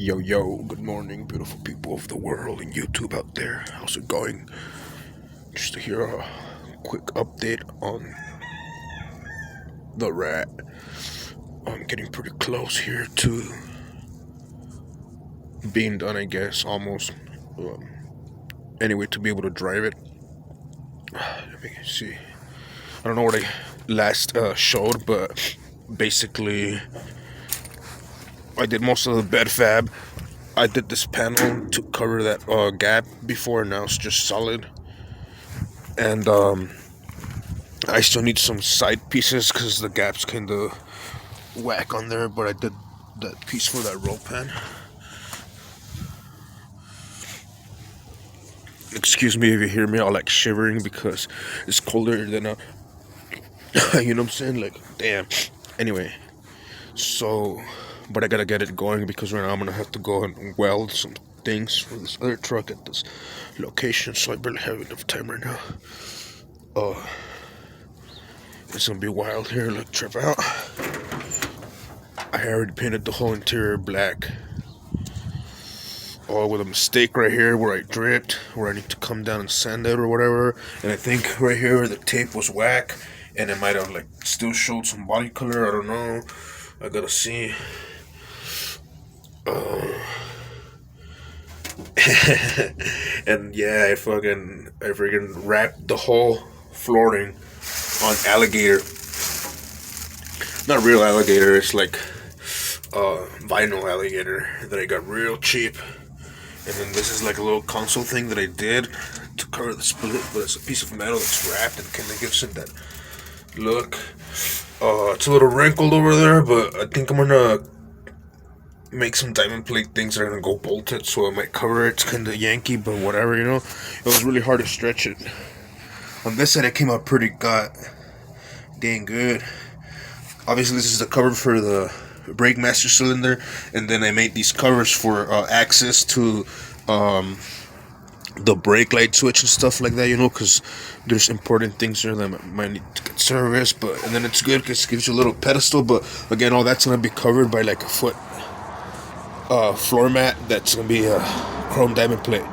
Yo, yo, good morning, beautiful people of the world and YouTube out there. How's it going? Just to hear a quick update on the rat. I'm getting pretty close here to being done, I guess, almost. Um, anyway, to be able to drive it. Let me see. I don't know what I last showed, but basically, I did most of the bed fab. I did this panel to cover that gap before, now it's just solid. And I still need some side pieces because the gap's kind of whack on there, but I did that piece for that roll pan. Excuse me if you hear me all like shivering because it's colder than you know what I'm saying? Like, damn. Anyway, so, but I gotta get it going because right now I'm gonna have to go and weld some things for this other truck at this location, so I barely have enough time right now. It's gonna be wild here, like trip out. I already painted the whole interior black. Oh, with a mistake right here where I dripped, where I need to come down and sand it or whatever. And I think right here the tape was whack, and it might have like still showed some body color. I don't know. I gotta see. And yeah, I freaking wrapped the whole flooring on alligator. Not real alligator. It's like vinyl alligator that I got real cheap. And then this is like a little console thing that I did to cover the split, but it's a piece of metal that's wrapped and kind of gives it that look. It's a little wrinkled over there, but I think I'm gonna make some diamond plate things that are gonna go bolted, so I might cover it. It's kind of Yankee, but whatever, you know. It was really hard to stretch it. On this side, it came out pretty dang good. Obviously, this is the cover for the brake master cylinder, and then I made these covers for access to the brake light switch and stuff like that, you know, because there's important things there that might need to get serviced. But and then it's good because it gives you a little pedestal, but again, all that's gonna be covered by like a foot floor mat that's gonna be a chrome diamond plate.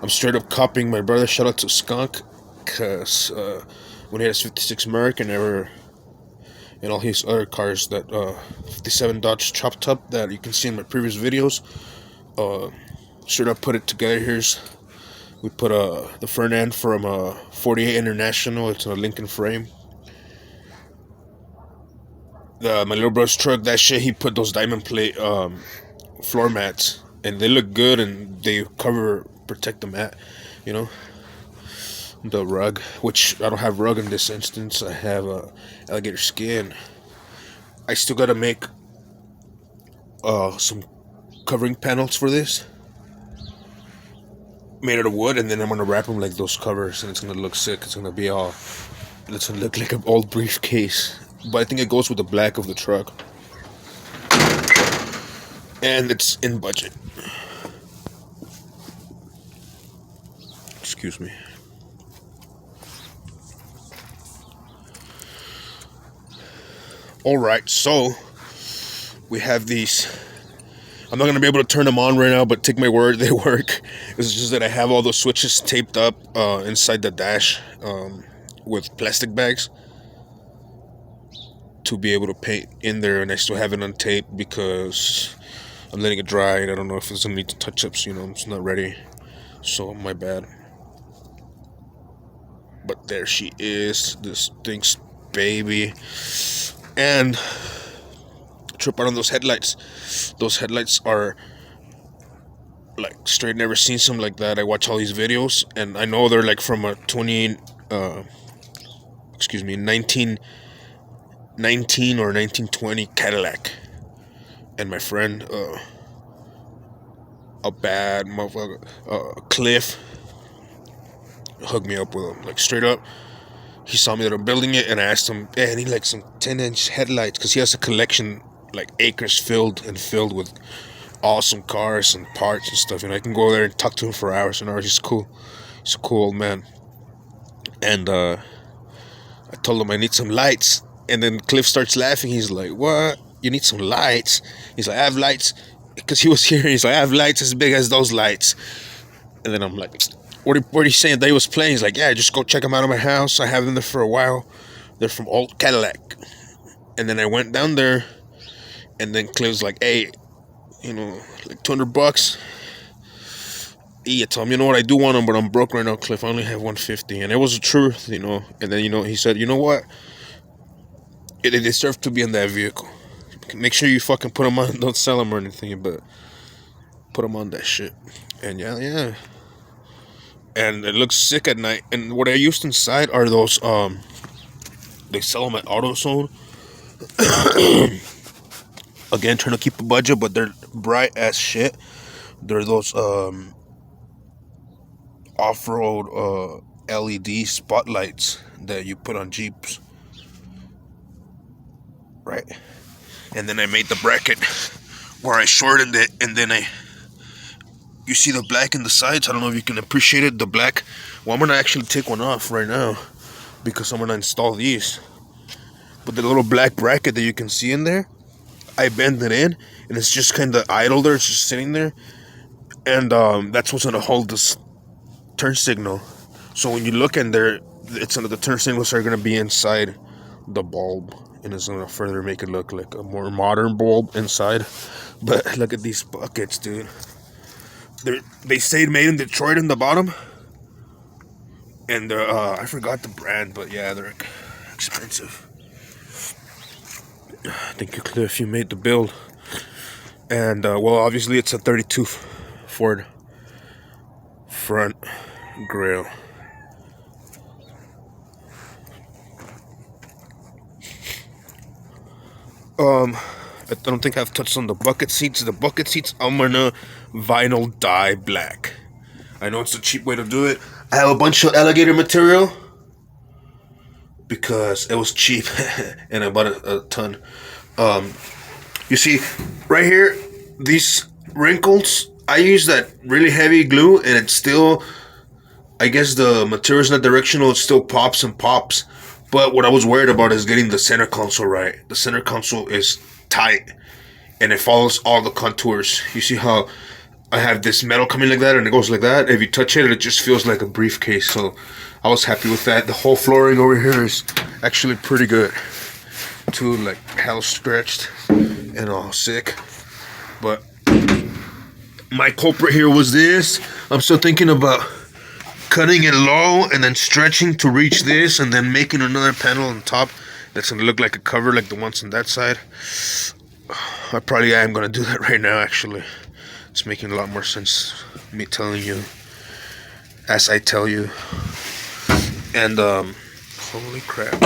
I'm straight up copying my brother. Shout out to Skunk, because when he had his 56 Merc and all his other cars, that 57 Dodge Chop Top that you can see in my previous videos, straight up put it together. We put the front end from 48 International. It's a Lincoln frame. My little brother's truck, that shit, he put those diamond plate floor mats, and they look good, and they protect the mat, you know. The rug, which I don't have rug in this instance, I have alligator skin. I still gotta make some covering panels for this, made out of wood, and then I'm gonna wrap them like those covers, and it's gonna look sick. It's gonna look like an old briefcase, but I think it goes with the black of the truck, and it's in budget. Excuse me. Alright, so we have these. I'm not going to be able to turn them on right now, but take my word, they work. It's just that I have all those switches taped up inside the dash with plastic bags to be able to paint in there, and I still have it untaped because I'm letting it dry, and I don't know if it's going to need touch-ups, you know, it's not ready, so my bad. But there she is, this thing's baby. And trip out on those headlights. Those headlights are like straight, never seen some like that. I watch all these videos, and I know they're like from a 1919 or 1920 Cadillac. And my friend, a bad motherfucker, Cliff, hooked me up with them, like straight up. He saw me that I'm building it, and I asked him, hey, I need like some 10-inch headlights, because he has a collection, like acres filled with awesome cars and parts and stuff, and I can go there and talk to him for hours and hours. He's cool. He's a cool old man. And I told him I need some lights, and then Cliff starts laughing. He's like, what? you need some lights. He's like, I have lights. Because he was here. He's like, I have lights as big as those lights. And then I'm like, what are you saying they was playing? He's like, yeah, just go check them out of my house. I have them there for a while. They're from Old Cadillac. And then I went down there. And then Cliff was like, hey, like $200. He told me, you know what, I do want them, but I'm broke right now, Cliff. I only have 150. And it was the truth, And then, he said, you know what? They deserve to be in that vehicle. Make sure you fucking put them on. Don't sell them or anything, but put them on that shit. And yeah. And it looks sick at night. And what I used inside are those, they sell them at AutoZone. Again, trying to keep a budget, but they're bright as shit. They're those, off-road, LED spotlights that you put on Jeeps. Right? And then I made the bracket where I shortened it, and then you see the black in the sides. I don't know if you can appreciate it, the black. Well, I'm gonna actually take one off right now because I'm gonna install these. But the little black bracket that you can see in there, I bend it in, and it's just kind of idle there. It's just sitting there, and that's what's gonna hold this turn signal. So when you look in there, the turn signals are gonna be inside the bulb, and it's gonna further make it look like a more modern bulb inside. But look at these buckets, dude. They stayed made in Detroit in the bottom, and I forgot the brand, but yeah, they're expensive. Thank you, Cliff. You made the build, and well, obviously it's a 32 Ford front grill. I don't think I've touched on the bucket seats. The bucket seats, I'm gonna vinyl dye black. I know it's a cheap way to do it. I have a bunch of alligator material because it was cheap, and I bought a ton. You see, right here, these wrinkles, I use that really heavy glue, and it's still, I guess the material's not directional, it still pops and pops. But what I was worried about is getting the center console right. The center console is tight, and it follows all the contours. You see how I have this metal coming like that, and it goes like that? If you touch it, it just feels like a briefcase. So I was happy with that. The whole flooring over here is actually pretty good. Too, like, hell stretched and all sick. But my culprit here was this. I'm still thinking about cutting it low and then stretching to reach this, and then making another panel on top that's gonna look like a cover like the ones on that side. I probably am gonna do that right now, actually. It's making a lot more sense, me telling you as I tell you. And holy crap.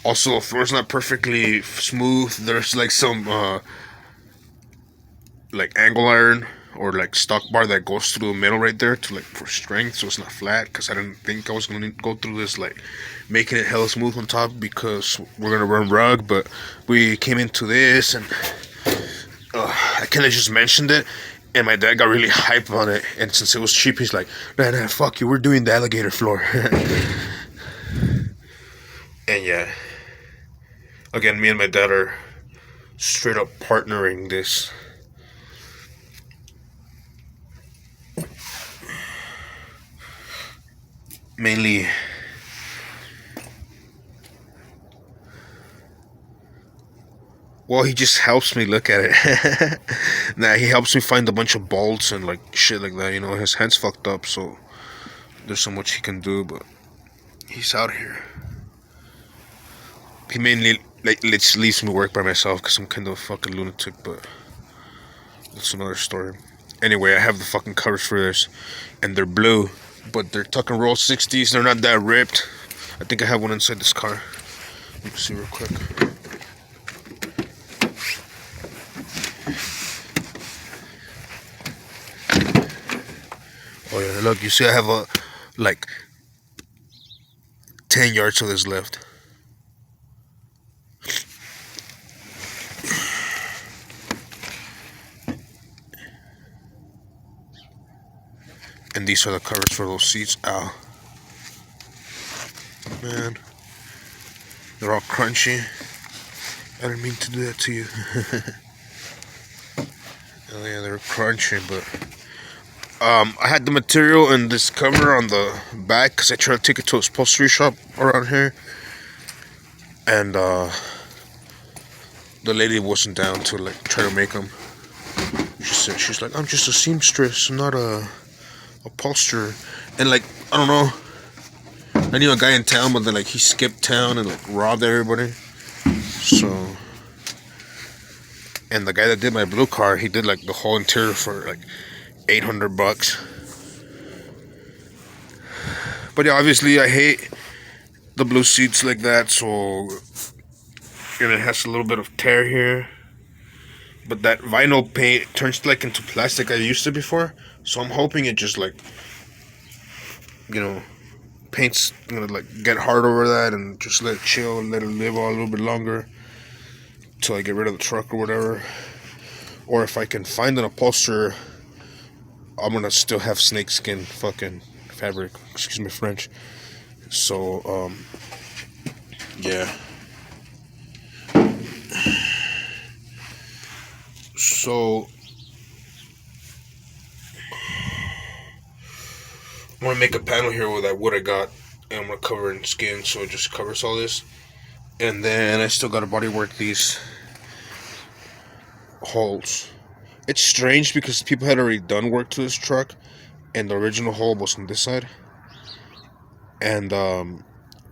Also, the floor's not perfectly smooth. There's like some like angle iron or like stock bar that goes through the middle right there to, like, for strength, so it's not flat. Because I didn't think I was gonna go through this, like, making it hella smooth on top, because we're gonna run rug. But we came into this, and I kind of just mentioned it, and my dad got really hype on it. And since it was cheap, he's like, nah, fuck you, we're doing the alligator floor. And yeah, again, me and my dad are straight up partnering this. Mainly, well, he just helps me look at it. Nah, he helps me find a bunch of bolts and, like, shit like that. His hand's fucked up, so there's so much he can do, but he's out here. He mainly, like, leaves me work by myself because I'm kind of a fucking lunatic, but that's another story. Anyway, I have the fucking covers for this, and they're blue, but they're tuck and roll 60s. They're not that ripped. I think I have one inside this car. Let me see real quick. Oh yeah, look, you see I have like 10 yards of this left. And these are the covers for those seats. Ow. Man. They're all crunchy. I didn't mean to do that to you. Oh yeah, they're crunchy, but I had the material and this cover on the back because I tried to take it to a upholstery shop around here, and the lady wasn't down to like try to make them. She said she's like, I'm just a seamstress, not a upholsterer, and like I don't know. I knew a guy in town, but then like he skipped town and like robbed everybody. So, and the guy that did my blue car, he did like the whole interior for like $800. But yeah, obviously I hate the blue seats like that, so and it has a little bit of tear here. But that vinyl paint turns like into plastic I used to before, so I'm hoping it just like, you know, paint's gonna like get hard over that and just let it chill and let it live a little bit longer till I get rid of the truck or whatever. Or if I can find an upholsterer, I'm gonna still have snakeskin fucking fabric. Excuse me, French. So yeah. So I'm gonna make a panel here with that wood I got, and I'm gonna cover it in skin so it just covers all this. And then I still gotta body work these holes. It's strange because people had already done work to this truck, and the original hole was on this side. And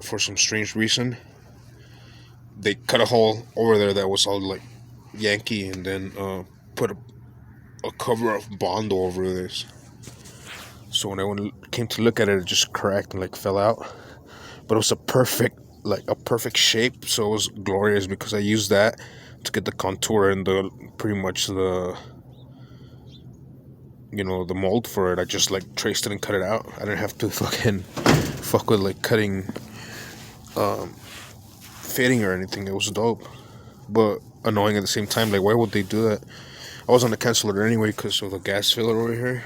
for some strange reason, they cut a hole over there that was all like Yankee, and then put a cover of Bondo over this. So when I came to look at it, it just cracked and like fell out. But it was a perfect shape, so it was glorious because I used that to get the contour and the pretty much the, you know, the mold for it. I just like traced it and cut it out. I didn't have to fuck with like cutting, fitting or anything. It was dope, but annoying at the same time. Like, why would they do that? I was gonna cancel it anyway because of the gas filler over here,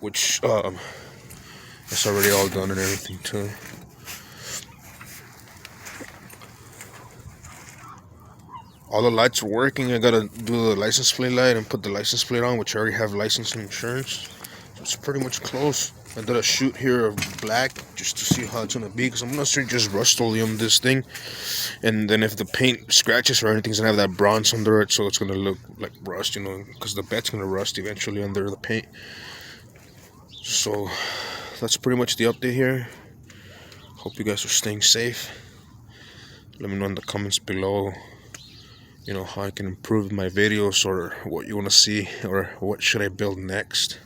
which it's already all done and everything too. All the lights are working. I gotta do the license plate light and put the license plate on, which I already have license and insurance. So it's pretty much close. I did a shoot here of black just to see how it's gonna be, because I'm gonna straight just Rust-Oleum this thing, and then if the paint scratches or anything, it's gonna have that bronze under it, so it's gonna look like rust, you know, because the bed's gonna rust eventually under the paint. So that's pretty much the update here. Hope you guys are staying safe. Let me know in the comments below, you know, how I can improve my videos, or what you want to see, or what should I build next.